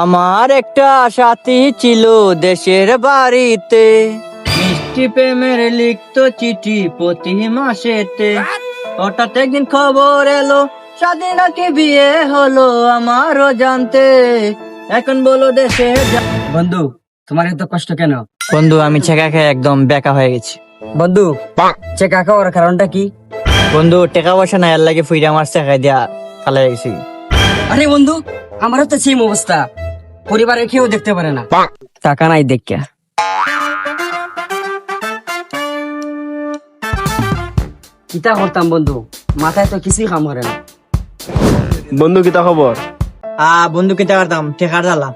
আমার একটা সাথী ছিল দেশের বাড়িতে, মিষ্টি প্রেমের লিখতো চিঠি প্রতি মাসেতে। হঠাৎ একদিন খবর এলো স্বাধীনাকে বিয়ে হলো, আমারও জানতে। এখন বলো দেশে বন্ধু, তোমার এত কষ্ট কেন? বন্ধু, আমি ছেঁকা খেয়ে একদম বেকা হয়ে গেছি। বন্ধু, চেকা খাওয়ার কারণটা কি? বন্ধু, টাকা পয়সা নাই, এর লাগে ফুইরা আমার ছেঁকাই দিয়া ফালাই গেছি। আরে বন্ধু, আমারও তো সেম অবস্থা। পরিবারের কেউ দেখতে পারে না, টাকা নাই দেখে। কিতা করতাম বন্ধু, মাথায় তো কিছুই কাম করে না। বন্ধু কিতা খবর? বন্ধু কিনতে পারতাম টেকার জ্বালা,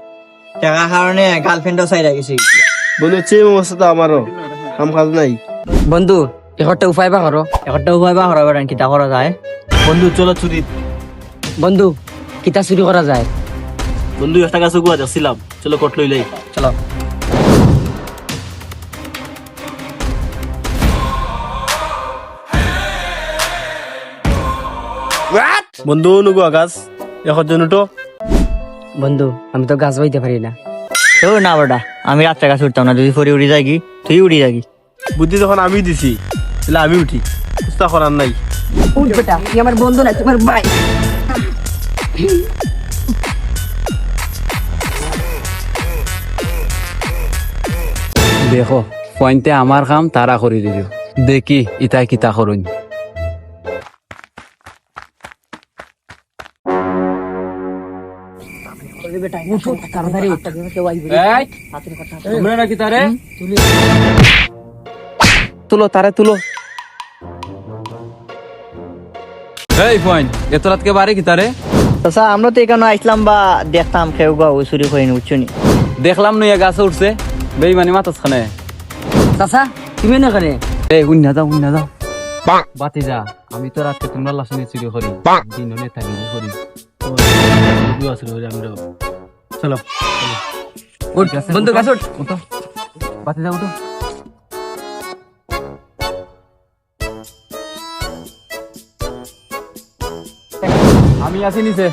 টাকার কারণে গার্লফ্রেন্ডও চাইরা গেছি। বন্ধু সেম অবস্থা তো আমারও, কাম কাজ নাই। বন্ধু, একটা উপায় বা করো। একটা উপায় বা হরাবার কিতা করা যায়? বন্ধু চলো চুরি। বন্ধু, কিতা চুরি করা যায়? বন্ধু একটা কাছে গুয়া যাচ্ছিলাম, চলো কট লইলে। চলো। বন্ধু নুগুয়া গাছ এখন জন উঠো। বন্ধু, আমি তো গাছ বাইতে পারি না। তো না বেটা, আমি রাত্রে গাছ উঠতাম না, যদি ফরি উড়ি যাগি তুই উড়ি যাগি। বুদ্ধি যখন আমি দিছি তাহলে আমি উঠি, চেষ্টা করার নাই। উঠ বেটা, তুই আমার বন্ধু না, তোমার ভাই। দেখো পয়েন্টে আমার কাম তারা করে দিল, দেখি ইতাই কিতা করুন। তোমরা নাকি তারে তুলো, তারে তুলো। এই পয়েন্ট এত রাতকে বারে কি তারে? আচ্ছা, আমরা তো এখানে আসলাম বা দেখতাম কেউ গা চুরি করিনি, উঠছনি। দেখলাম নইয়া গাছে উঠছে, বেইমানি মাথাস খানে। চাচা, তুমি না করে? এই উন্না যাও, উন্না যাও। বাতি যা, আমি তো রাতকে তোমরা লাসনে চুরি করি, দিন হলে থাকি করি। চলো উঠ বন্ধু, গাছ উঠ। উঠো, বাতি যা, উঠো। আমি আছি নিচে,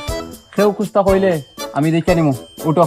কেউ খুঁজতা কইলে আমি দেখে নিমু, উঠো।